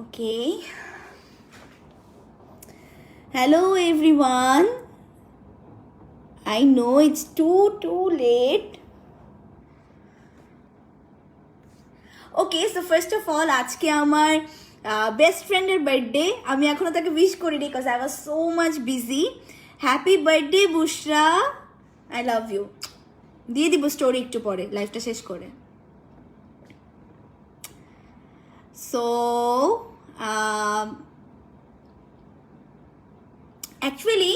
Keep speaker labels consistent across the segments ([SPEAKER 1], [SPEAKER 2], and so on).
[SPEAKER 1] Okay. Hello everyone. I know it's too late. Okay, so first of all, আজকে আমার best ফ্রেন্ডের birthday. আমি এখনো তাকে উইশ করিনি because I was so much busy. Happy birthday Bushra, I love you. দিয়ে দিব স্টোরি একটু পরে, লাইফটা শেষ করে। সো অ্যাকচুয়ালি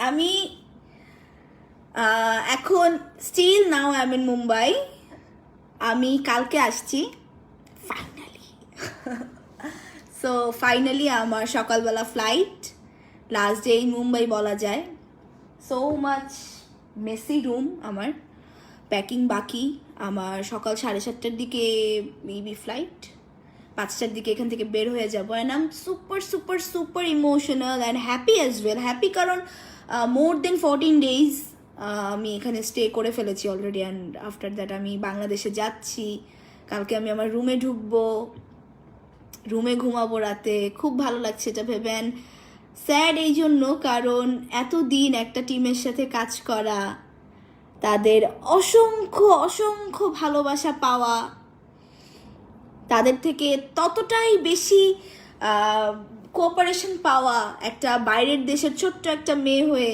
[SPEAKER 1] আমি এখন still now I am in Mumbai. আমি কালকে আসছি ফাইনালি। সো ফাইনালি আমার সকালবেলা flight, last day in Mumbai বলা যায়। সো মাচ মেসি রুম, আমার প্যাকিং বাকি। আমার সকাল 7:30টার দিকে মেবি ফ্লাইট, 5টার দিকে এখান থেকে বের হয়ে যাবো। And I M super super super emotional and happy as well. Happy কারণ মোর দেন 14 days আমি এখানে স্টে করে ফেলেছি অলরেডি। অ্যান্ড আফটার দ্যাট আমি বাংলাদেশে যাচ্ছি। কালকে আমি আমার রুমে ঢুকবো, রুমে ঘুমাবো রাতে। খুব ভালো লাগছে এটা ভেবে। অ্যান্ড স্যাড এই জন্য কারণ এতদিন একটা টিমের সাথে কাজ করা, তাদের অসংখ্য অসংখ্য ভালোবাসা পাওয়া, তাদের থেকে ততটাই বেশি কোঅপারেশন পাওয়া একটা বাইরের দেশের ছোট্ট একটা মেয়ে হয়ে,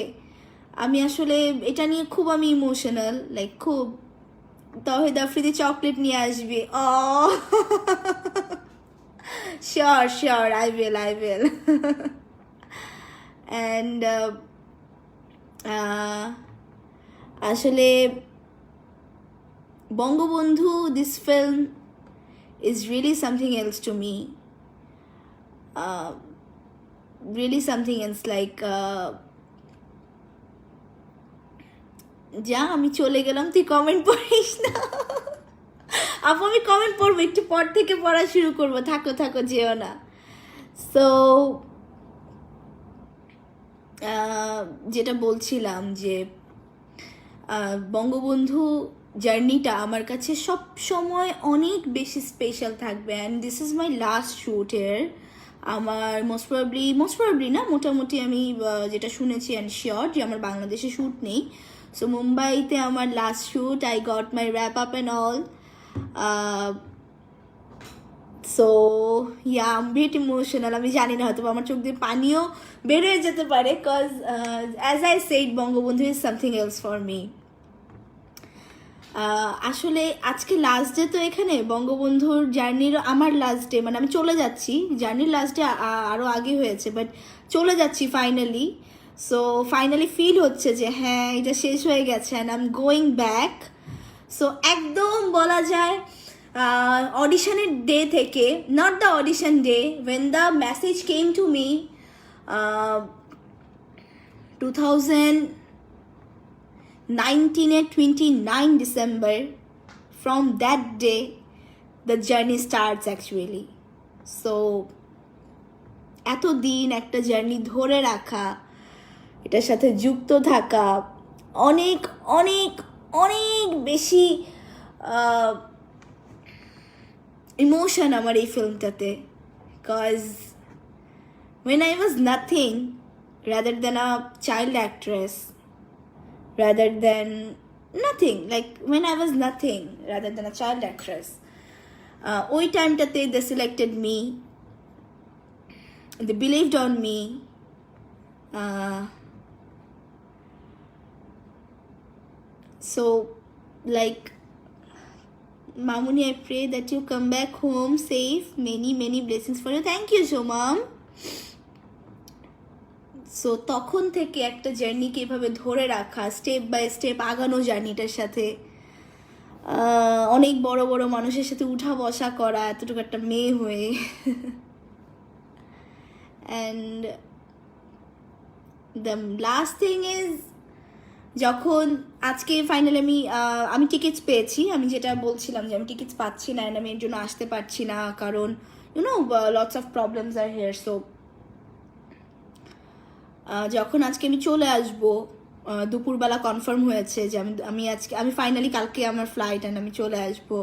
[SPEAKER 1] আমি আসলে এটা নিয়ে খুব আমি ইমোশনাল। লাইক খুব। তহিদ আফ্রিদি চকলেট নিয়ে আসবি। Oh sure sure, I will and আসলে Bangabandhu, this film is really something else to me. Really something else. Like যা আমি চলে গেলাম, তুই কমেন্ট পড়িস না। আপু আমি কমেন্ট পড়বো, একটু পর থেকে পড়া শুরু করবো। থাকো থাকো, যেও না। সো যেটা বলছিলাম যে বঙ্গবন্ধু জার্নিটা আমার কাছে সব সময় অনেক বেশি স্পেশাল থাকবে। And this is my last shoot এর। আমার মোস্ট প্রবাবলি না, মোটামুটি আমি যেটা শুনেছি অ্যান্ড শিওর যে আমার বাংলাদেশে শ্যুট নেই। সো মুম্বাইতে আমার last shoot, I got my wrap up and all. So yeah, I am very emotional. আমি জানি না, হয়তো আমার চোখ দিয়ে পানিও বের হয়ে যেতে পারে, because as I said, Bangabandhu is something else for me. আসলে আজকে লাস্ট ডে তো এখানে, বঙ্গবন্ধুর জার্নির আমার লাস্ট ডে, মানে আমি চলে যাচ্ছি। জার্নির লাস্ট ডে আরও আগে হয়েছে, বাট চলে যাচ্ছি ফাইনালি। সো ফাইনালি ফিল হচ্ছে যে হ্যাঁ, এটা শেষ হয়ে গেছে and I am going back. So একদম বলা যায় অডিশনের ডে থেকে, not the audition day, when the message came to me 2019 29 December, from that day the journey starts actually. So এতদিন একটা জার্নি ধরে রাখা, এটার সাথে যুক্ত থাকা, অনেক অনেক অনেক বেশি ইমোশন আমার এই ফিল্মটাতে। Because when I was nothing, rather than a child actress, rather than nothing, like when I was nothing, rather than a child actress, ওই টাইমটাতে they selected me, they believed on me. So like, Mamuni, I pray that you come back home safe. Many blessings for you. Thank you so mom. So তখন থেকে একটা জার্নিকে এভাবে ধরে রাখা, step by step আগানো জার্নিটার সাথে, অনেক বড় বড় মানুষের সাথে উঠা বসা করা, এতটুকু একটা মেয়ে হয়ে। And the last thing is, যখন আজকে ফাইনালি আমি টিকিটস পেয়েছি, আমি যেটা বলছিলাম যে আমি টিকিটস পাচ্ছি না, অ্যান্ড আমি এর জন্য আসতে পারছি না কারণ lots of problems R here. So যখন আজকে আমি চলে আসবো, দুপুরবেলা কনফার্ম হয়েছে যে আমি ফাইনালি কালকে আমার ফ্লাইট, অ্যান্ড আমি চলে আসবো।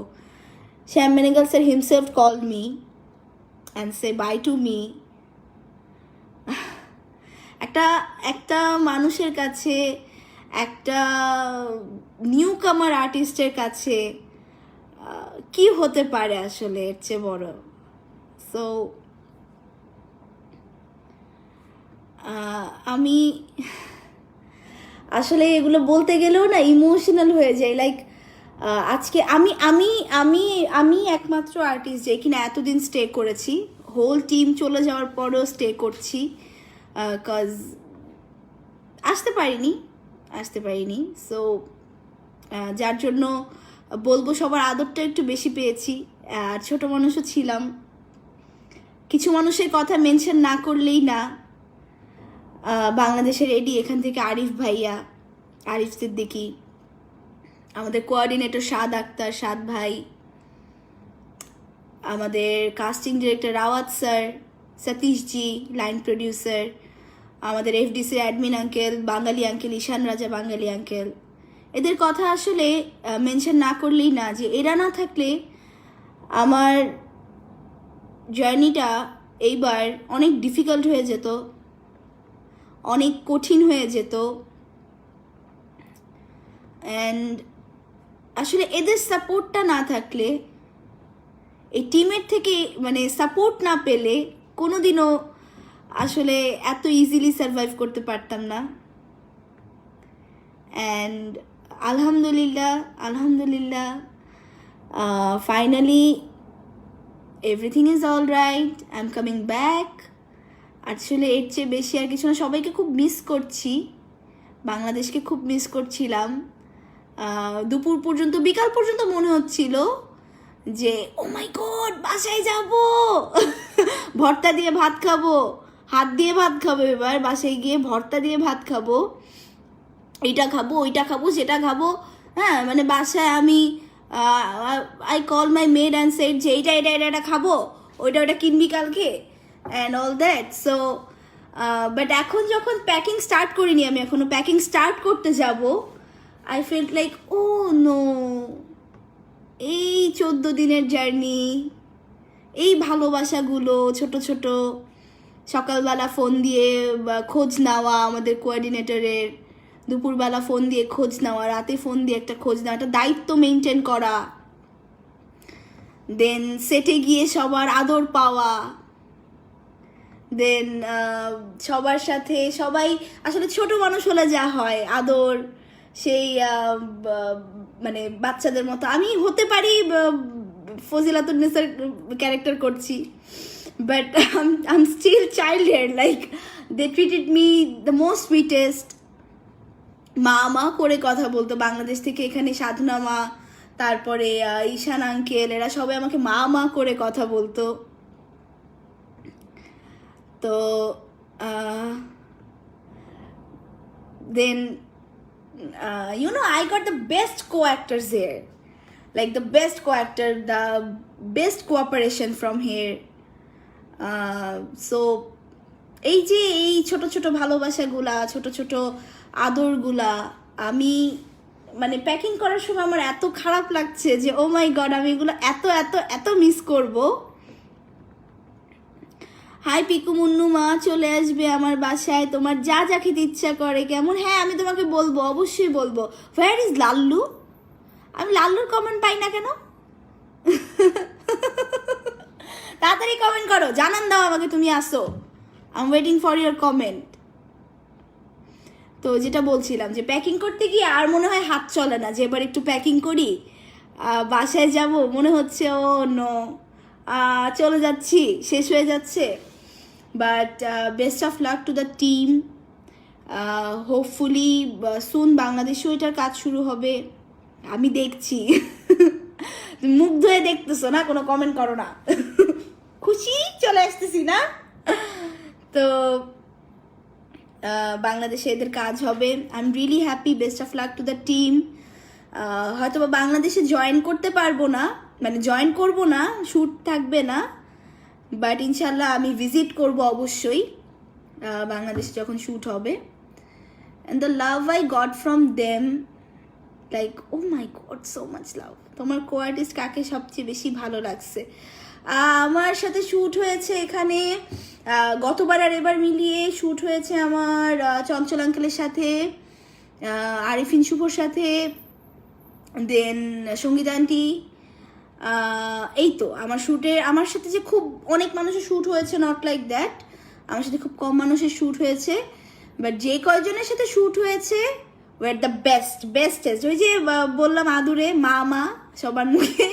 [SPEAKER 1] Shyam Benegal sir himself called me and say bye to me. একটা মানুষের কাছে, একটা নিউ কামার আর্টিস্টের কাছে কি হতে পারে আসলে এর চেয়ে বড়? সো আমি আসলে এগুলো বলতে গেলেও না ইমোশনাল হয়ে যাই। লাইক আজকে আমি আমি আমি আমি একমাত্র আর্টিস্ট যে কিনা এতদিন স্টে করেছি, হোল টিম চলে যাওয়ার পরেও স্টে করছি, কজ আসতে পারিনি। সো যার জন্য বলবো সবার আদরটা একটু বেশি পেয়েছি, আর ছোট মানুষও ছিলাম। কিছু মানুষের কথা মেনশন না করলেই না। বাংলাদেশের এডি এখান থেকে আরিফ ভাইয়া, আরিফ সিদ্দিকি, আমাদের কোঅর্ডিনেটর সাদ ভাই, আমাদের casting director Rawat sir, Satishji line producer, আমাদের এফডিসি অ্যাডমিন আঙ্কেল, বাঙালি আঙ্কেল, ঈশান রাজা বাঙালি আঙ্কেল, এদের কথা আসলে মেনশন না করলেই না। যে এরা না থাকলে আমার জার্নিটা এইবার অনেক ডিফিকাল্ট হয়ে যেত, অনেক কঠিন হয়ে যেত। অ্যান্ড আসলে এদের সাপোর্টটা না থাকলে, এই টিমের থেকে মানে সাপোর্ট না পেলে কোনোদিনও আসলে এত ইজিলি সার্ভাইভ করতে পারতাম না। অ্যান্ড আলহামদুলিল্লাহ finally everything is all right, I am coming back. আসলে এর চেয়ে বেশি আর কিছু না। সবাইকে খুব মিস করছি, বাংলাদেশকে খুব মিস করছিলাম। দুপুর পর্যন্ত, বিকাল পর্যন্ত মনে হচ্ছিল যে ও মাই গড বাসায় যাব, ভর্তা দিয়ে ভাত খাবো, হাত দিয়ে ভাত খাবো, এবার বাসায় গিয়ে ভর্তা দিয়ে ভাত খাবো, এইটা খাবো ওইটা খাবো সেটা খাবো। হ্যাঁ, মানে বাসায় আমি I call my made and said যে এটা খাবো, ওইটা কিনবি কালকে and all that. So but এখন যখন প্যাকিং স্টার্ট করিনি, আমি এখনো প্যাকিং স্টার্ট করতে যাব, I felt like oh no, এই 14 দিনের জার্নি, এই ভালোবাসাগুলো, ছোট ছোট সকালবেলা ফোন দিয়ে খোঁজ নেওয়া আমাদের কোঅর্ডিনেটরের, দুপুরবেলা ফোন দিয়ে খোঁজ নেওয়া, রাতে ফোন দিয়ে একটা খোঁজ নেওয়া, একটা দায়িত্ব মেনটেন করা, দেন সেটে গিয়ে সবার আদর পাওয়া, দেন সবার সাথে সবাই আসলে ছোট মানুষ হলে যা হয় আদর, সেই মানে বাচ্চাদের মতো আমি হতে পারি, ফজিলাতুন্নেসার ক্যারেক্টার করছি, but I am still child here. Like they treated me the most sweetest. মা করে কথা বলতো বাংলাদেশ থেকে এখানে, সাধনা মা, তারপরে ঈশান আঙ্কেল, এরা সবাই আমাকে মা করে কথা বলতো। তো দেন I got the best co-actors here, like the best co-actor, the best cooperation from here. So এই যে এই ছোট ছোট ভালোবাসাগুলা, ছোট ছোট আদরগুলা, আমি মানে প্যাকিং করার সময় আমার এত খারাপ লাগছে যে ও মাই গড, আমি এগুলো এত এত এত মিস করব। হাই পিকু মুন্নু মা, চলে আসবে আমার বাসায়, তোমার যা যা খেতে ইচ্ছা করে কেমন? হ্যাঁ, আমি তোমাকে বলবো, অবশ্যই বলবো। Where is Lallu? আমি লাল্লুর কমেন্ট পাই না কেন? তাড়াতাড়ি কমেন্ট করো, জানান দাও আমাকে তুমি আসো। I am waiting for your comment. তো যেটা বলছিলাম যে প্যাকিং করতে গিয়ে আর মনে হয় হাত চলে না, যে এবার একটু প্যাকিং করি, বাসায় যাব, মনে হচ্ছে ও নো চলে যাচ্ছি, শেষ হয়ে যাচ্ছে। But best of luck to the team. Hopefully soon বাংলাদেশেও এটার কাজ শুরু হবে, আমি দেখছি। মুখ ধুয়ে দেখতেছো না, কোনো কমেন্ট করো না। খুশি চলে আসতেছি না? তো বাংলাদেশে এদের কাজ হবে, I am really happy. Best of luck to the team. হয়তো বা বাংলাদেশে জয়েন করতে পারবো না, মানে জয়েন করবো না, শ্যুট থাকবে না, বাট ইনশাল্লাহ আমি ভিজিট করব অবশ্যই বাংলাদেশে যখন শ্যুট হবে। And the love I got from them, like oh my god so much love. তোমার কো-আর্টিস্ট কাকে সবচেয়ে বেশি ভালো লাগছে? আমার সাথে শ্যুট হয়েছে এখানে গতবার আর এবার মিলিয়ে শ্যুট হয়েছে আমার চঞ্চল আঙ্কেলের সাথে, আরিফিন শুভর সাথে, দেন সঙ্গীতা আন্টি। এই তো আমার শ্যুটে আমার সাথে যে খুব অনেক মানুষের শ্যুট হয়েছে, নট লাইক দ্যাট, আমার সাথে খুব কম মানুষের শ্যুট হয়েছে, বাট যে কয়জনের সাথে শ্যুট হয়েছে ওয়ার দ্য বেস্টেস্ট। ওই যে বললাম আদুরে মা সবার মুখে,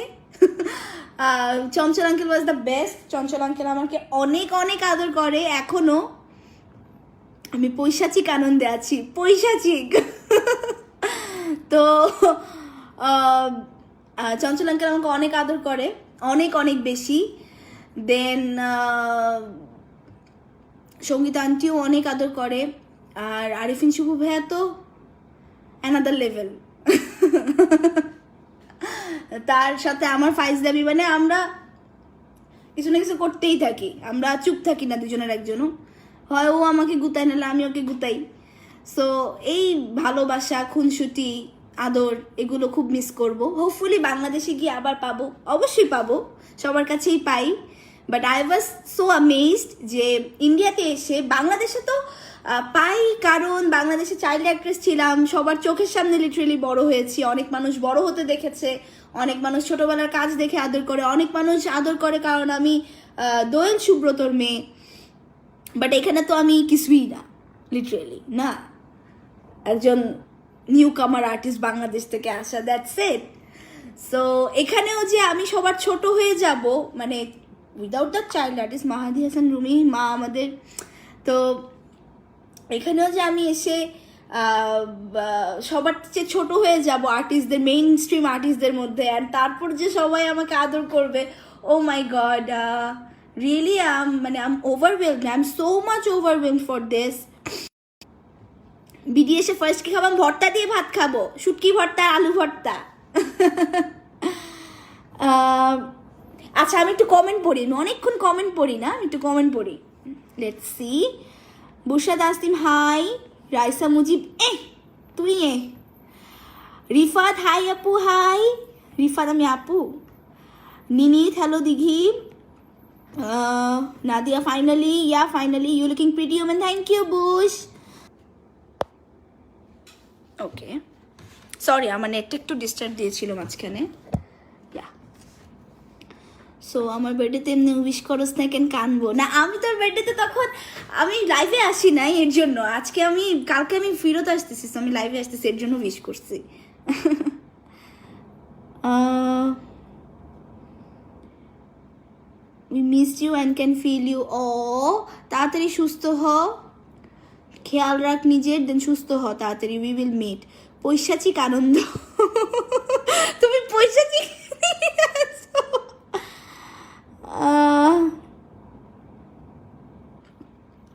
[SPEAKER 1] Chanchal uncle was the best. Chanchal uncle আমাকে অনেক অনেক আদর করে এখনো। আমি পৈশাচিক আনন্দে আছি, পৈশাচিক। তো চঞ্চল আঙ্কেল আমাকে অনেক আদর করে, অনেক অনেক বেশি। দেন সঙ্গীতা আন্টিও অনেক আদর করে, আর আরিফিন শুভ ভাইয়া তো অ্যানাদার লেভেল। তার সাথে আমার ফাইজলামি, মানে আমরা কিছু না কিছু করতেই থাকি, আমরা চুপ থাকি না দুজনের একজনও, হয় ও আমাকে গুতাই নাহলে আমি ওকে গুতাই। সো এই ভালোবাসা, খুনসুটি, আদর এগুলো খুব মিস করব। হোপফুলি বাংলাদেশে গিয়ে আবার পাবো, অবশ্যই পাবো, সবার কাছেই পাই। But I was so amazed যে ইন্ডিয়াতে এসে, বাংলাদেশে তো পাই কারণ বাংলাদেশে চাইল্ড অ্যাক্ট্রেস ছিলাম, সবার চোখের সামনে লিটারেলি বড় হয়েছি, অনেক মানুষ বড় হতে দেখেছে, অনেক মানুষ ছোটবেলার কাজ দেখে আদর করে, অনেক মানুষ আদর করে কারণ আমি দোয়েল সুব্রতর মেয়ে। বাট এখানে তো আমি কিছুই না, লিটারেলি না, একজন নিউ কামার আর্টিস্ট বাংলাদেশ থেকে আসা, দ্যাটস ইট। সো এখানেও যে আমি সবার ছোট হয়ে যাব, মানে উইদাউট দ্য চাইল্ড আর্টিস্ট মাহাদি হাসান রুমি মা আমাদের, তো এখানেও যে আমি এসে সবার চেয়ে ছোট হয়ে যাব আর্টিস্টদের, মেইন স্ট্রিম আর্টিস্টদের মধ্যে, আর তারপর যে সবাই আমাকে আদর করবে, ও মাই গড, রিয়েলি মানে I am overwhelmed, I am so much overwhelmed for this. বিডিএসে ফার্স্ট কি খাবো? ভর্তা দিয়ে ভাত খাবো, শুটকি ভর্তা, আলু ভর্তা। আচ্ছা আমি একটু কমেন্ট পড়ি, আমি অনেকক্ষণ কমেন্ট পড়ি না, আমি একটু কমেন্ট পড়ি। Let's see. Bushra Taslim hi, Raisa Mujib তুই রিফাত হাই আপু, হাই রিফাত, আমি আপু। Ninit hello Dighi, Nadia finally, finally you looking pretty women, thank you Bush. Okay sorry, আমার নেটটা একটু ডিস্টার্ব দিয়েছিল মাঝখানে। সো আমার বার্থডেতে এমনি উইশ করস না কেন, কানবো না? আমি তোর বার্থডেতে তখন আমি লাইভে আসি নাই, এর জন্য আজকে আমি, কালকে আমি ফেরত আসতেছি, আমি লাইভে আসতেছি, এর জন্য উইশ করছি। We missed you and can feel you. ও তাড়াতাড়ি সুস্থ হ, খেয়াল রাখ নিজের, দেন সুস্থ হ তাড়াতাড়ি, উই উইল মিট। পৈশাচিক আনন্দ। তুমি পৈশাচিক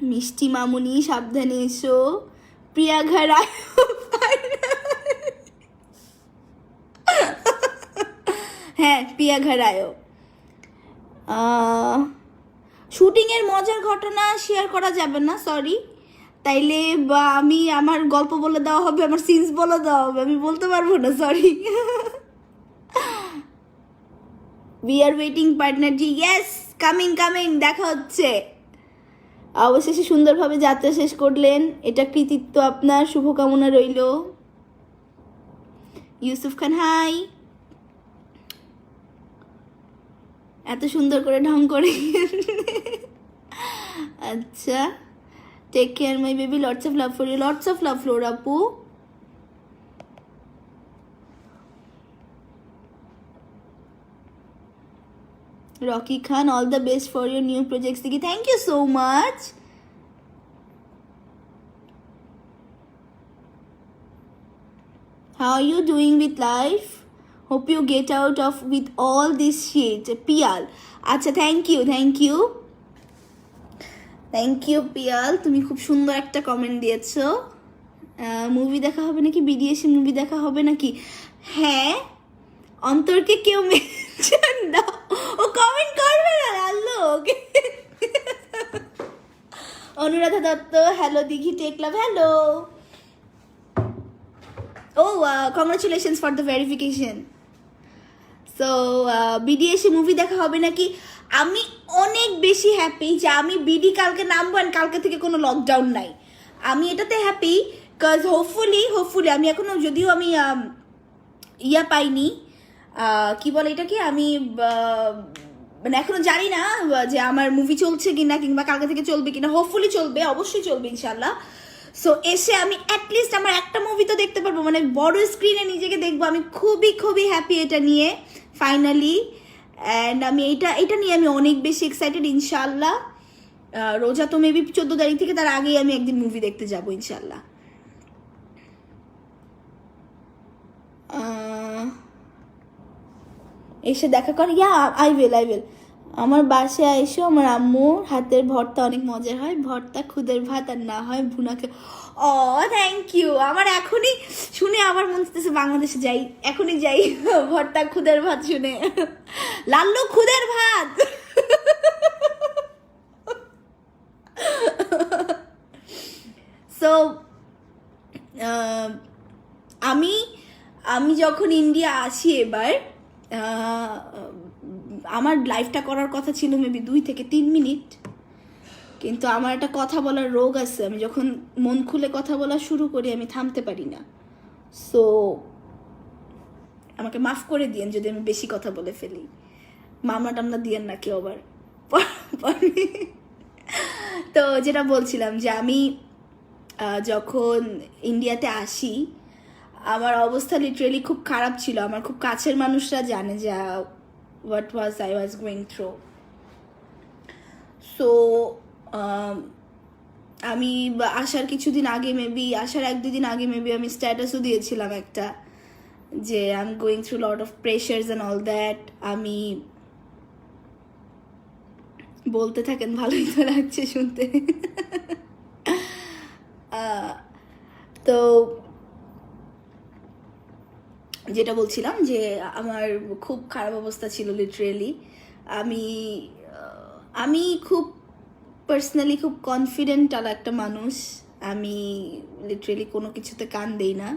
[SPEAKER 1] মিষ্টি মামুনি সাবধানে এসো, প্রিয়া ঘরা। হ্যাঁ প্রিয়া ঘরায়ও। শুটিংয়ের মজার ঘটনা শেয়ার করা যাবে না, সরি। তাইলে বা আমি আমার গল্প বলে দেওয়া হবে, আমার সিনস বলে দেওয়া হবে, আমি বলতে পারবো না, sorry. We are waiting partner G, yes coming coming, দেখা হচ্ছে। অবশেষে সুন্দরভাবে যাত্রা শেষ করলেন, এটা কৃতিত্ব আপনার, শুভকামনা রইল। ইউসুফ খান হাই, এত সুন্দর করে ঢং করে। আচ্ছা take care my baby, lots of love for you, lots of love ফ্লোর আপু। Rocky Khan, all the best for your new projects. Thank you so much. How are you doing with life? Hope you get out of with all this shit. Pial. আচ্ছা thank you, thank you, thank you Pial, তুমি খুব সুন্দর একটা comment দিয়েছো। Movie দেখা হবে নাকি? বিডিএসি movie দেখা হবে নাকি? হ্যাঁ, অন্তরকে কেউ মেনশন দাও, ও কমেন্ট করবে না, আল্লো okay. Anuradha Dutta hello Dighi take love, hello. Oh congratulations for the verification. So BD এসে মুভি দেখা হবে নাকি? আমি অনেক বেশি হ্যাপি যে আমি বিডি কালকে নামবো, আর কালকে থেকে কোনো লকডাউন নাই। আমি এটাতে হ্যাপি, বিকজ হোপফুলি আমি এখনো, যদিও আমি ইয়া পাইনি, কি বলে এটাকে, আমি মানে এখনো জানি না যে আমার মুভি চলছে কিনা, কিংবা কালকে থেকে চলবে কিনা। হোপফুলি চলবে, অবশ্যই চলবে ইনশাল্লাহ। সো এসে আমি অ্যাটলিস্ট আমার একটা মুভি তো দেখতে পারবো, মানে বড় স্ক্রিনে নিজেকে দেখবো। আমি খুবই খুবই হ্যাপি এটা নিয়ে ফাইনালি। অ্যান্ড আমি এটা নিয়ে আমি অনেক বেশি এক্সাইটেড ইনশাল্লাহ। রোজা তো মেবি 14 তারিখ থেকে, তার আগেই আমি একদিন মুভি দেখতে যাবো ইনশাল্লাহ। এসে দেখা কর, আই উইল। আমার বাসায় এসো, আমার আম্মুর হাতের ভর্তা অনেক মজার হয়, ভর্তা খুদের ভাত আর না হয় ভুনাকে। ও থ্যাংক ইউ। আমার এখনই শুনে আবার মন চাইতেছে বাংলাদেশে যাই, এখনই যাই ভর্তা খুদের ভাত শুনে। লাল্লু খুদের ভাত। সো আমি যখন ইন্ডিয়া আসি এবার, আমার লাইফটা করার কথা ছিল মেবি 2 থেকে 3 মিনিট, কিন্তু আমার একটা কথা বলার রোগ আছে। আমি যখন মন খুলে কথা বলা শুরু করি আমি থামতে পারি না। সো আমাকে মাফ করে দিয়েন যদি আমি বেশি কথা বলে ফেলি। মামলা টামলা দিয়েন না কেউ আবার। তো যেটা বলছিলাম যে আমি যখন ইন্ডিয়াতে আসি আমার অবস্থা লিটারেলি খুব খারাপ ছিল। আমার খুব কাছের মানুষরা জানে যে what I was going through. So আমি আসার কিছুদিন আগে মেবি, আসার 1-2 দিন আগে মেবি আমি স্ট্যাটাসও দিয়েছিলাম একটা, যে I am going through lot of pressures and all that. আমি বলতে থাকেন, ভালোই তো লাগছে শুনতে। তো যেটা বলছিলাম যে আমার খুব খারাপ অবস্থা ছিল লিটারেলি। আমি খুব পার্সোনালি খুব কনফিডেন্ট আর একটা মানুষ। আমি লিটারেলি কোনো কিছুতে কান দেই না।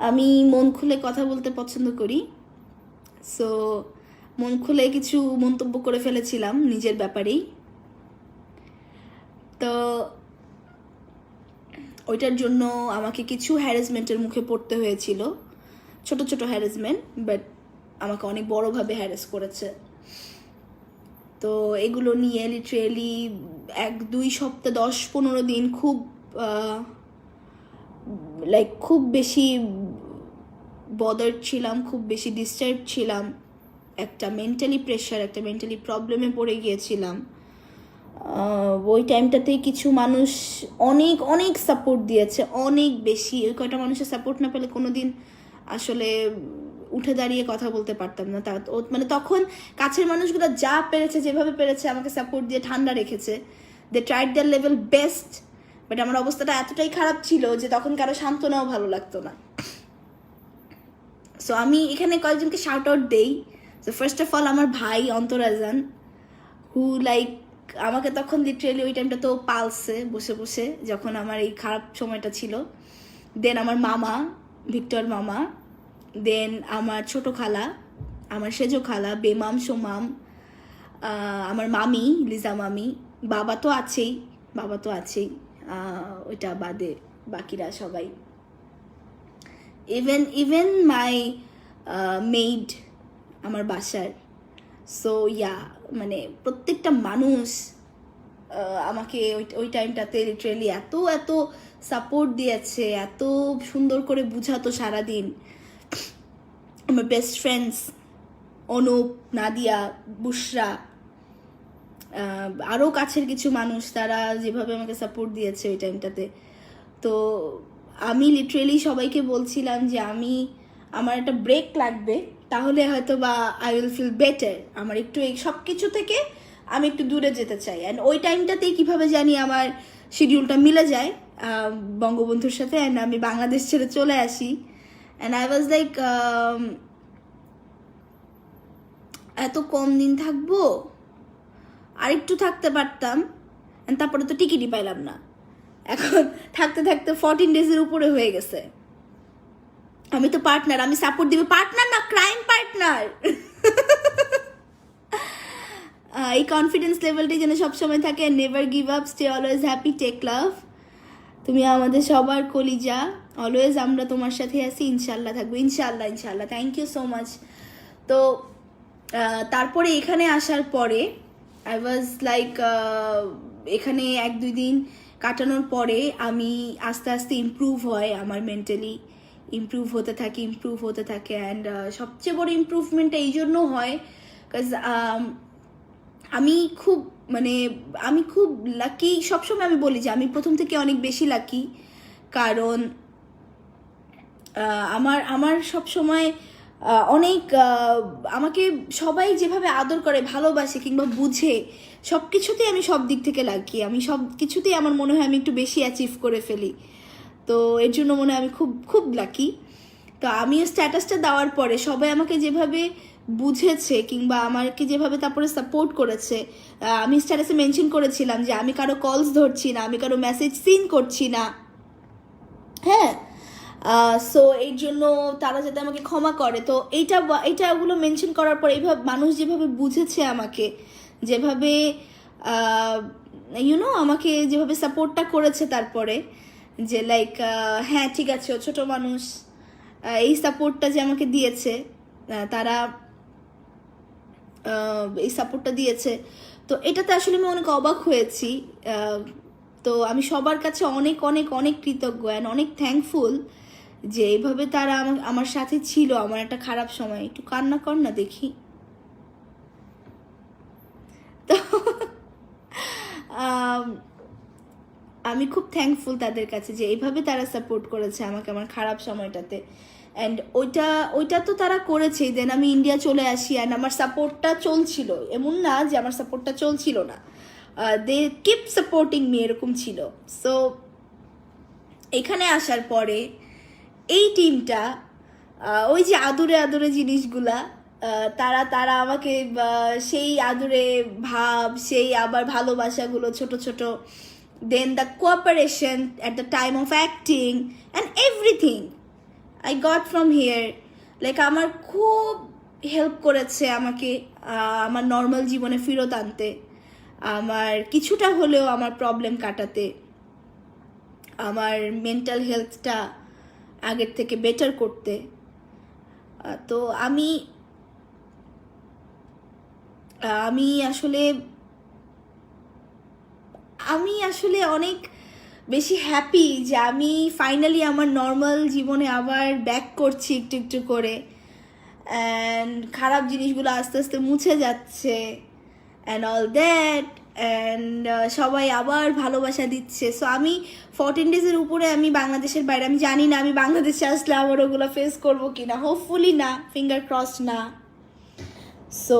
[SPEAKER 1] আমি মন খুলে কথা বলতে পছন্দ করি। সো মন খুলে কিছু মন্তব্য করে ফেলেছিলাম নিজের ব্যাপারেই। তো ওইটার জন্য আমাকে কিছু হ্যারাসমেন্টের মুখে পড়তে হয়েছিল, ছোট ছোট হ্যারাসমেন্ট, বাট আমাকে অনেক বড়োভাবে হ্যারাস করেছে। তো এগুলো নিয়ে লিটারেলি 1-2 সপ্তাহ 10-15 দিন খুব খুব বেশি বদার ছিলাম, খুব বেশি ডিস্টার্ব ছিলাম। একটা মেন্টালি প্রেশার, একটা মেন্টালি প্রবলেমে পড়ে গিয়েছিলাম। ওই টাইমটাতেই কিছু মানুষ অনেক অনেক সাপোর্ট দিয়েছে, অনেক বেশি। ওই কয়টা মানুষের সাপোর্ট না পেলে কোনো দিন আসলে উঠে দাঁড়িয়ে কথা বলতে পারতাম না। মানে তখন কাছের মানুষগুলো যা পেরেছে, যেভাবে পেরেছে আমাকে সাপোর্ট দিয়ে ঠান্ডা রেখেছে। They tried their level best. But আমার অবস্থাটা এতটাই খারাপ ছিল যে তখন কারো সান্ত্বনাও ভালো লাগতো না। সো আমি এখানে কয়েকজনকে শাউট আউট দেই। সো ফার্স্ট অফ অল আমার ভাই অন্তরাজান, হু আমাকে তখন লিটারেলি ওই টাইমটা তো পালছে বসে বসে যখন আমার এই খারাপ সময়টা ছিল। দেন আমার মামা, ভিক্টর মামা, দেন আমার ছোট খালা, আমার সেজো খালা, বেমাম সোমাম, আমার মামি লিজা মামি, বাবা তো আছেই, ওইটা বাদে বাকিরা সবাই, ইভেন মাই মেইড আমার বাসার। সো মানে প্রত্যেকটা মানুষ আমাকে ওই টাইমটাতে লিটারেলি এত সাপোর্ট দিয়েছে, এত সুন্দর করে বুঝাতো সারাদিন। আমার বেস্ট ফ্রেন্ডস অনুপ, নাদিয়া, বুশরা, আরও কাছের কিছু মানুষ, তারা যেভাবে আমাকে সাপোর্ট দিয়েছে ওই টাইমটাতে। তো আমি লিটারেলি সবাইকে বলছিলাম যে আমার একটা ব্রেক লাগবে, তাহলে হয়তো বা আই উইল ফিল বেটার। আমার একটু এই সব কিছু থেকে আমি একটু দূরে যেতে চাই। অ্যান্ড ওই টাইমটাতেই কীভাবে জানি আমার শিডিউলটা মিলে যায় বঙ্গবন্ধুর সাথে, অ্যান্ড আমি বাংলাদেশ ছেড়ে চলে আসি। অ্যান্ড আই ওয়াজ এত কম দিন থাকবো, আরেকটু থাকতে পারতাম। অ্যান্ড তারপরে তো টিকিটই পাইলাম না। এখন থাকতে থাকতে 14 ডেজের উপরে হয়ে গেছে। আমি তো পার্টনার, আমি সাপোর্ট দিবে, পার্টনার না, ক্রাইম পার্টনার। এই কনফিডেন্স লেভেলটি যেন সবসময় থাকে। Never give up, stay always happy, take love. তুমি আমাদের সবার কলিজা, অলওয়েজ আমরা তোমার সাথে আছি, ইনশাল্লাহ থাকবো, ইনশাল্লাহ ইনশাল্লাহ। Thank you so much. তো তারপরে এখানে আসার পরে আই ওয়াজ লাইক, এখানে 1-2 দিন কাটানোর পরে আমি আস্তে আস্তে ইমপ্রুভ হয়, আমার মেন্টালি ইমপ্রুভ হতে থাকে অ্যান্ড সবচেয়ে বড় ইমপ্রুভমেন্টটা এই জন্য হয় বিকজ আমি খুব লাকি। সবসময় আমি বলি যে আমি প্রথম থেকে অনেক বেশি লাকি, কারণ আমার সবসময় অনেক আমাকে সবাই যেভাবে আদর করে, ভালোবাসে কিংবা বুঝে, সব কিছুতেই আমি সব দিক থেকে লাকি। আমি সব কিছুতেই আমার মনে হয় আমি একটু বেশি অ্যাচিভ করে ফেলি, তো এর জন্য মনে হয় আমি খুব খুব লাকি। তো আমিও স্ট্যাটাসটা দেওয়ার পরে সবাই আমাকে যেভাবে বুঝেছে কিংবা আমাকে যেভাবে তারপরে সাপোর্ট করেছে, আমি স্ট্যাটাসে মেনশন করেছিলাম যে আমি কারো কলস ধরছি না, আমি কারো মেসেজ সিন করছি না, হ্যাঁ। সো এই জন্য তারা যাতে আমাকে ক্ষমা করে, তো ওগুলো মেনশন করার পর এইভাবে মানুষ যেভাবে বুঝেছে আমাকে, যেভাবে আমাকে যেভাবে সাপোর্টটা করেছে, তারপরে যে লাইক হ্যাঁ ঠিক আছে ও ছোটো মানুষ, এই সাপোর্টটা যে আমাকে দিয়েছে, তারা এই সাপোর্টটা দিয়েছে, তো এটাতে আসলে আমি অনেক অবাক হয়েছি। তো আমি সবার কাছে অনেক অনেক অনেক কৃতজ্ঞ অ্যান্ড অনেক থ্যাঙ্কফুল যে এইভাবে তারা আমার সাথে ছিল আমার একটা খারাপ সময়। একটু কান্না কর না দেখি। তো আমি খুব থ্যাঙ্কফুল তাদের কাছে যে এইভাবে তারা সাপোর্ট করেছে আমাকে আমার খারাপ সময়টাতে। অ্যান্ড ওইটা তো তারা করেছেই, দেন আমি ইন্ডিয়া চলে আসি অ্যান্ড আমার সাপোর্টটা চলছিল, এমন না যে আমার সাপোর্টটা চলছিল না, দে কিপ সাপোর্টিং মি, এরকম ছিল। সো এখানে আসার পরে এই টিমটা ওই যে আদুরে আদুরে জিনিসগুলা, তারা আমাকে সেই আদুরে ভাব, সেই আবার ভালোবাসাগুলো ছোট ছোট, then the cooperation at the time of acting and everything I got from here, like আমার খুব হেল্প করেছে আমাকে আমার নর্মাল জীবনে ফেরত আনতে, আমার কিছুটা হলেও আমার প্রবলেম কাটাতে, আমার মেন্টাল হেলথটা আগের থেকে বেটার করতে। তো আমি আসলে অনেক বেশি হ্যাপি যে আমি ফাইনালি আমার নর্মাল জীবনে আবার ব্যাক করছি একটু একটু করে, অ্যান্ড খারাপ জিনিসগুলো আস্তে আস্তে মুছে যাচ্ছে অ্যান্ড অল দ্যাট, অ্যান্ড সবাই আবার ভালোবাসা দিচ্ছে। সো আমি 14 ডেজের উপরে আমি বাংলাদেশের বাইরে, আমি জানি না আমি বাংলাদেশে আসলে আবার ওগুলো ফেস করবো কিনা, হোপফুলি না, ফিঙ্গার ক্রস না। সো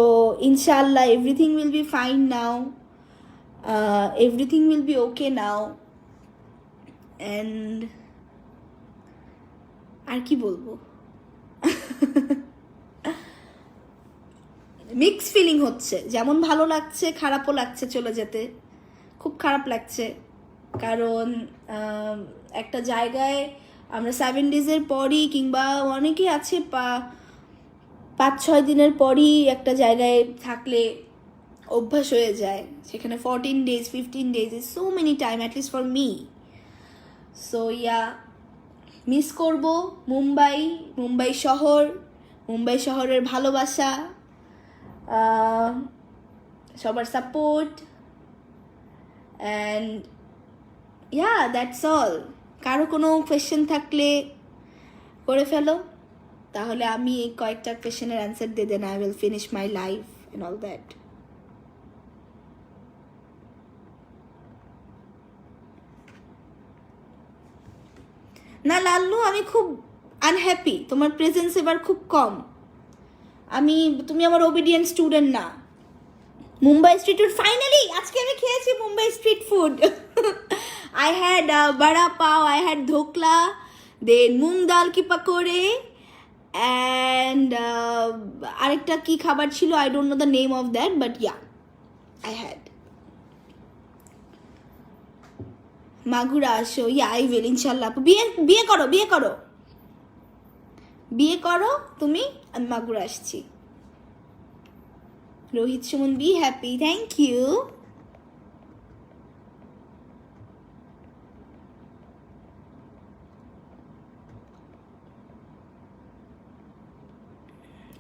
[SPEAKER 1] ইনশাল্লাহ everything will be fine now, everything will be okay now. And আর কি বলবো, মিক্স ফিলিং হচ্ছে, যেমন ভালো লাগছে খারাপও লাগছে চলে যেতে, খুব খারাপ লাগছে, কারণ একটা জায়গায় আমরা 7 ডেজের পরই কিংবা অনেকেই আছে 5-6 দিনের পরই একটা জায়গায় থাকলে অভ্যাস হয়ে যায়, সেখানে 14 days 15 days is so many time at least for me. So miss করব মুম্বাই শহরের ভালোবাসা, সবার সাপোর্ট, অ্যান্ড দ্যাটস অল। কারো কোনো কোয়েশ্চেন থাকলে করে ফেলো, তাহলে আমি এই কয়েকটা কোয়েশ্চেনের অ্যান্সার দিয়ে then I will finish my life and all that. না লাল্লু, আমি খুব আনহ্যাপি, তোমার প্রেজেন্স এবার খুব কম, তুমি আমার ওবিডিয়েন্ট স্টুডেন্ট না। মুম্বাই স্ট্রিট ফুড ফাইনালি আজকে আমি খেয়েছি, Mumbai street food. I had বড়া পাও, আই হ্যাড ধোকলা, দেন মুং ডাল কি পাকোড়ে, অ্যান্ড আরেকটা কি খাবার ছিল, I don't know the name of that, but I had. Magura আসো, আই উইল ইনশাল্লাহ। বিয়ে করো তুমি, আমি মাগুরা আসছি। Rohit Suman, be happy. Thank you.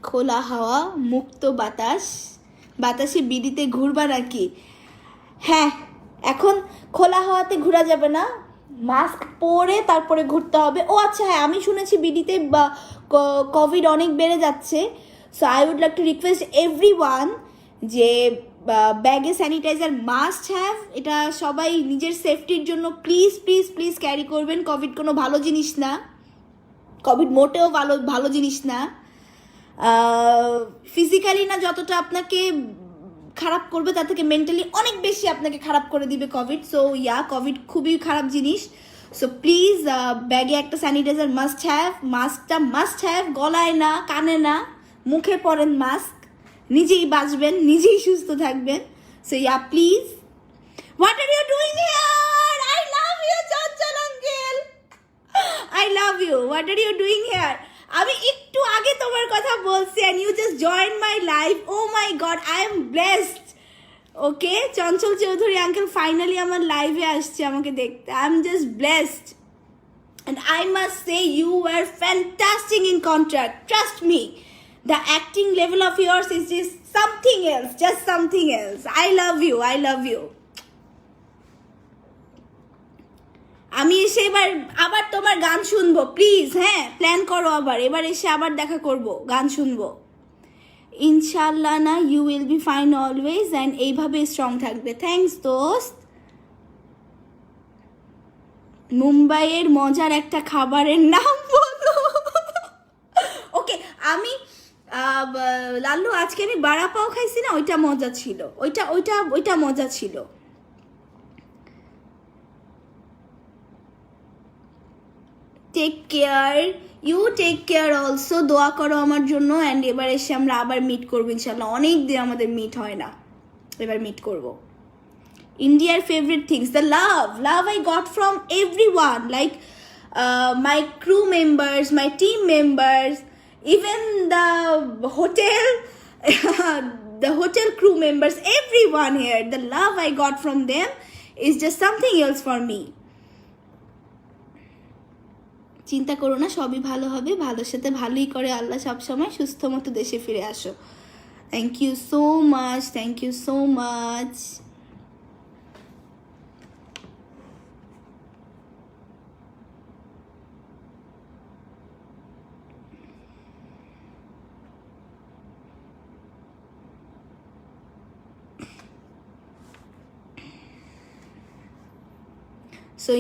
[SPEAKER 1] খোলা হাওয়া মুক্ত বাতাস, বাতাসে বিড়িতে ঘুরবা নাকি? হ্যাঁ, এখন খোলা হাওয়াতে ঘোরা যাবে না, মাস্ক পরে তারপরে ঘুরতে হবে। ও আচ্ছা, হ্যাঁ, আমি শুনেছি বিডিতে কোভিড অনেক বেড়ে যাচ্ছে। So I would like to request everyone যে ব্যাগে স্যানিটাইজার মাস্ট হ্যাভ। এটা সবাই নিজের সেফটির জন্য প্লিজ প্লিজ প্লিজ ক্যারি করবেন। কোভিড কোনো ভালো জিনিস না, কোভিড মোটেও ভালো জিনিস না। ফিজিক্যালি না যতটা আপনাকে খারাপ করবে, তার থেকে মেন্টালি অনেক বেশি আপনাকে খারাপ করে দিবে কোভিড। সো কোভিড খুবই খারাপ জিনিস। সো প্লিজ ব্যাগে একটা স্যানিটাইজার মাস্ট হ্যাভ, মাস্কটা মাস্ট হ্যাভ। গলায় না, কানে না, মুখে পরেন মাস্ক, নিজেই বাঁচবেন, নিজেই সুস্থ থাকবেন। So please. What are you doing here? I love you Chanchal uncle, I love you. What are you doing here? আমি একটু আগে তোমার কথা বলছি and you just joined my life. Oh my god, I am blessed. Okay, Chanchal Chowdhury uncle finally আমার লাইভে আসছে আমাকে দেখতে। I am just blessed and I must say you were fantastic in contract. Trust me, the acting level of yours is just something else, just something else. I love you, I love you. আমি এসে আবার তোমার গান শুনবো please. হ্যাঁ, plan করো আবার, এবার এসে আবার দেখা করব, গান শুনবো ইনশাল্লাহ। না, you will be fine always and এইভাবে স্ট্রং থাকবে। থ্যাংকস দোস্ত। মুম্বাইয়ের মজার একটা খাবারের নাম বলো। ওকে, আমি লাল্লু আজকে আমি বাড়া পাও খাইছি না, ওইটা মজা ছিল, ওইটা মজা ছিল। Take care, you take care also. দোয়া করো আমার জন্য। অ্যান্ড এবার এসে আমরা আবার মিট করবো ইনশাল্লাহ। অনেক দিন আমাদের মিট হয় না, এবার মিট করব। ইন্ডিয়ার favourite things, the love I got from everyone, like my crew members, my team members, even the hotel crew members, everyone here. The love I got from them is just something else for me. চিন্তা করো না, সবই ভালো হবে, ভালোর সাথে ভালোই করে আল্লাহ সবসময়। সুস্থ মতো দেশে ফিরে আসো। Thank you so much, thank you so much. So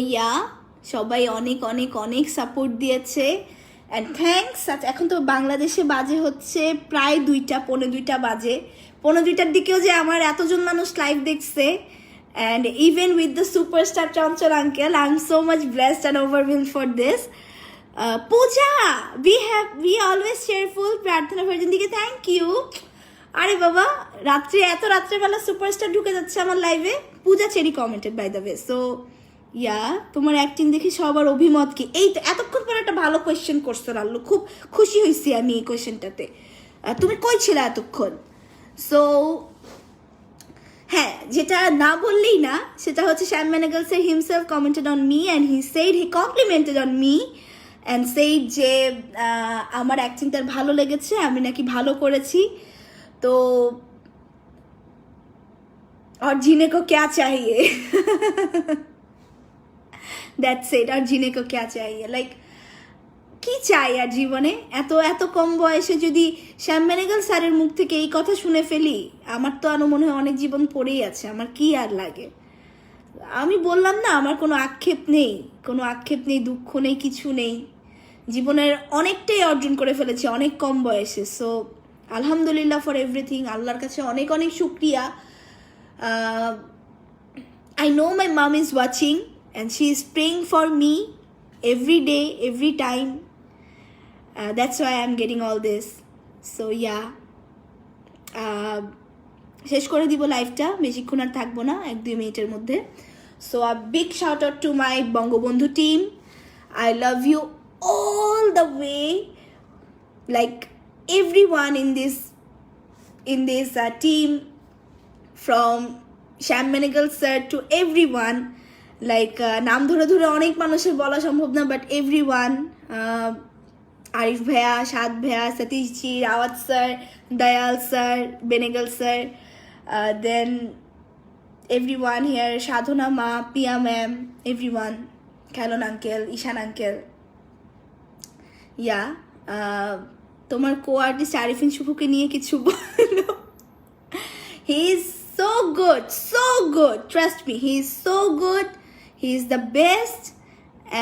[SPEAKER 1] সবাই অনেক অনেক অনেক সাপোর্ট দিয়েছে অ্যান্ড থ্যাংকস। আচ্ছা, এখন তো বাংলাদেশে বাজে হচ্ছে প্রায় 2টা, 2:45 বাজে। 2:45 দিকেও যে আমার এতজন মানুষ লাইভ দেখছে, and even with the superstar Chanchal uncle, I am so much blessed and overwhelmed for this. Puja, we always cheerful, Prarthana ভার্জিন দিকে থ্যাংক ইউ। আরে বাবা, রাত্রেবেলা সুপারস্টার ঢুকে যাচ্ছে আমার লাইভে। Puja Cherry commented by the way. So তোমার অ্যাক্টিং দেখে সবার অভিমত কি? এই তো এতক্ষণ পর একটা ভালো কোয়েশ্চেন করছো লাল্লু, খুব খুশি হয়েছি আমি এই কোয়েশ্চেনটাতে। তুমি কই ছিলে এতক্ষণ? সো হ্যাঁ, যেটা না বললেই না, সেটা হচ্ছে Shyam Benegal sir himself commented on me and he complimented on me and said যে আমার অ্যাক্টিং তার ভালো লেগেছে, আমি নাকি ভালো করেছি। তো और जीने को क्या चाहिए? That's it. और जीने को क्या चाहिए? Like, কি চাই আর জীবনে? এত কম বয়সে যদি শ্যাম বেনেগল স্যারের মুখ থেকে এই কথা শুনে ফেলি, আমার তো আরো মনে হয় অনেক জীবন পড়েই আছে। আমার কি আর লাগে? আমি বললাম না, আমার কোনো আক্ষেপ নেই, দুঃখ নেই, কিছু নেই। জীবনের অনেকটাই অর্জন করে ফেলেছি অনেক কম বয়সে। সো আলহামদুলিল্লাহ ফর এভরিথিং। আল্লাহর কাছে অনেক অনেক শুক্রিয়া। I know my mom is watching and she is praying for me every day, every time. That's why I'm getting all this. So শেষ করে দিব লাইভটা, বেশিক্ষণ আর থাকবো না, 1-2 মিনিটের মধ্যে। So a big shout out to my Bangabandhu team. I love you all the way, like everyone in this in this team, from Sham Menegal sir to everyone, like নাম ধরে ধরে অনেক মানুষের বলা সম্ভব না, but everyone, আরিফ ভাইয়া, সাদ ভাইয়া, সতীশ জি, Rawat sir, Dayal sir, Benegal sir, then everyone here, সাধনা মা, পিয়া ম্যাম, everyone, খেলন আঙ্কেল, ঈশান আঙ্কেল, ইয়া তোমার কো আর্টিস্ট আরিফিন শুভকে নিয়ে কিছু বলো। He is so good, trust me, he is so good, he is the best.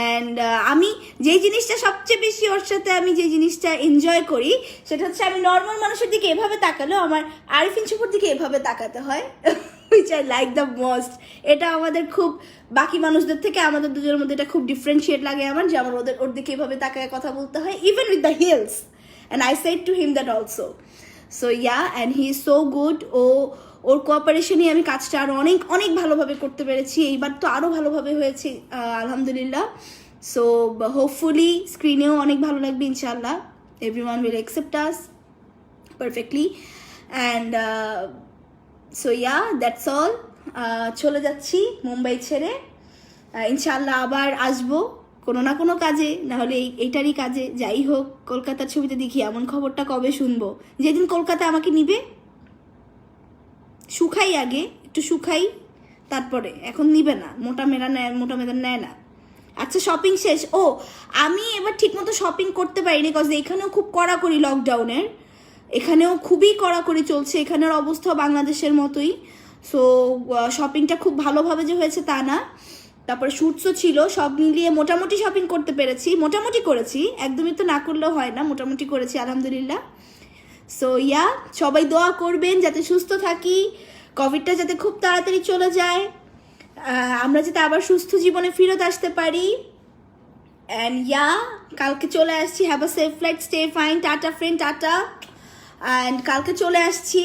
[SPEAKER 1] And আমি যে জিনিসটা সবচেয়ে বেশি ওর সাথে আমি যে জিনিসটা এনজয় করি সেটা হচ্ছে আমি নর্মাল মানুষের দিকে এভাবে তাকালেও আমার আরিফিন শুভর দিকে এভাবে তাকাতে হয়, which I like the most. এটা আমাদের খুব বাকি মানুষদের থেকে আমাদের দুজনের মধ্যে এটা খুব ডিফারেন্সিয়েট লাগে আমার, যে আমার ওর দিকে এভাবে তাকায় কথা বলতে হয়, even with the heels, and I said to him that also. So yeah, and he is so good. ওর কোঅপারেশনে আমি কাজটা আরও অনেক অনেক ভালোভাবে করতে পেরেছি, এইবার তো আরও ভালোভাবে হয়েছে আলহামদুলিল্লাহ। সো হোপফুলি স্ক্রিনেও অনেক ভালো লাগবে ইনশাল্লাহ, everyone will accept us perfectly. And so yeah, that's all. চলে যাচ্ছি মুম্বাই ছেড়ে, ইনশাল্লাহ আবার আসবো কোনো না কোনো কাজে, নাহলে এইটারই কাজে। যাই হোক, কলকাতার ছবিতে দেখি এমন খবরটা কবে শুনবো, যেদিন কলকাতা আমাকে নিবে। শুকাই আগে, একটু শুকাই, তারপরে, এখন নিবে না, মোটা মেয়েরা নেয় না। আচ্ছা, শপিং শেষ। আমি এবার ঠিকমতো শপিং করতে পারিনি, কজ এখানেও খুব কড়াকড়ি লকডাউনের, এখানেও খুবই কড়াকড়ি চলছে, এখানের অবস্থাও বাংলাদেশের মতোই। সো শপিংটা খুব ভালোভাবে যে হয়েছে তা না। তারপরে শুটসও ছিল, সব মিলিয়ে মোটামুটি শপিং করতে পেরেছি, মোটামুটি করেছি, একদমই তো না করলেও হয় না, মোটামুটি করেছি আলহামদুলিল্লাহ। সো ইয়া, সবাই দোয়া করবেন যাতে সুস্থ থাকি, কোভিডটা যাতে খুব তাড়াতাড়ি চলে যায়, আমরা যাতে আবার সুস্থ জীবনে ফিরত আসতে পারি। অ্যান্ড ইয়া, কালকে চলে আসছি, have a safe flight, stay fine, tata friend, tata. And কালকে চলে আসছি,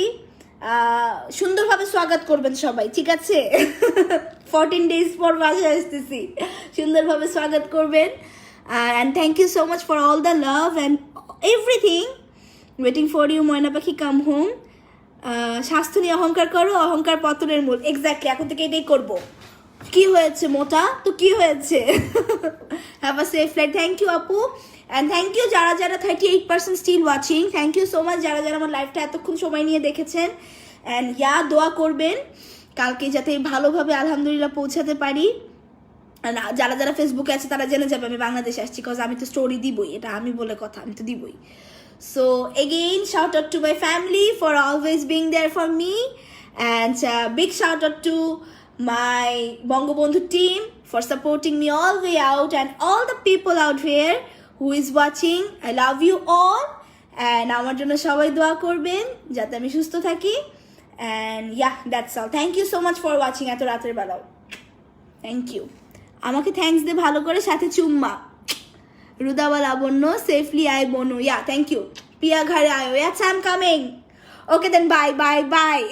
[SPEAKER 1] সুন্দরভাবে স্বাগত করবেন সবাই, ঠিক আছে? 14 days পর বাসায় আসতেছি, সুন্দরভাবে স্বাগত করবেন। And thank you so much for all the love and everything. Waiting for you, ময়না পাখি কাম হোম। স্বাস্থ্য নিয়ে অহংকার করো, অহংকার পতনের মূল। এক্স্যাক্টলি, এখন থেকে এটাই করবো। কি হয়েছে, মোটা তো কি হয়েছে? Have a safe flight. Thank you আপু, অ্যান্ড থ্যাংক ইউ যারা 38% still watching. Thank you so much যারা আমার লাইফটা এতক্ষণ সময় নিয়ে দেখেছেন। অ্যান্ড ইয়া, দোয়া করবেন কালকে যাতে ভালোভাবে আলহামদুলিল্লাহ পৌঁছাতে পারি। যারা ফেসবুকে আছে তারা জেনে যাবে আমি বাংলাদেশে আসছি, কজ আমি তো স্টোরি দিবই, এটা আমি বলে কথা, আমি তো দিবই। So again, shout out to my family for always being there for me, and big shout out to my Bangabandhu team for supporting me all the way out, and all the people out here who is watching. I love you all, and আমার জন্য সবাই দোয়া করবেন যাতে আমি সুস্থ থাকি। And yeah, that's all. Thank you so much for watching এত রাতের বেলাও। Thank you. আমাকে থ্যাঙ্কস দে ভালো করে, সাথে চুম্মা। রুদাবা লাবণ্য, সেফলি আই বনু। Yeah, thank you. Pia ghar aayo. Yes, I'm coming. Okay then, bye.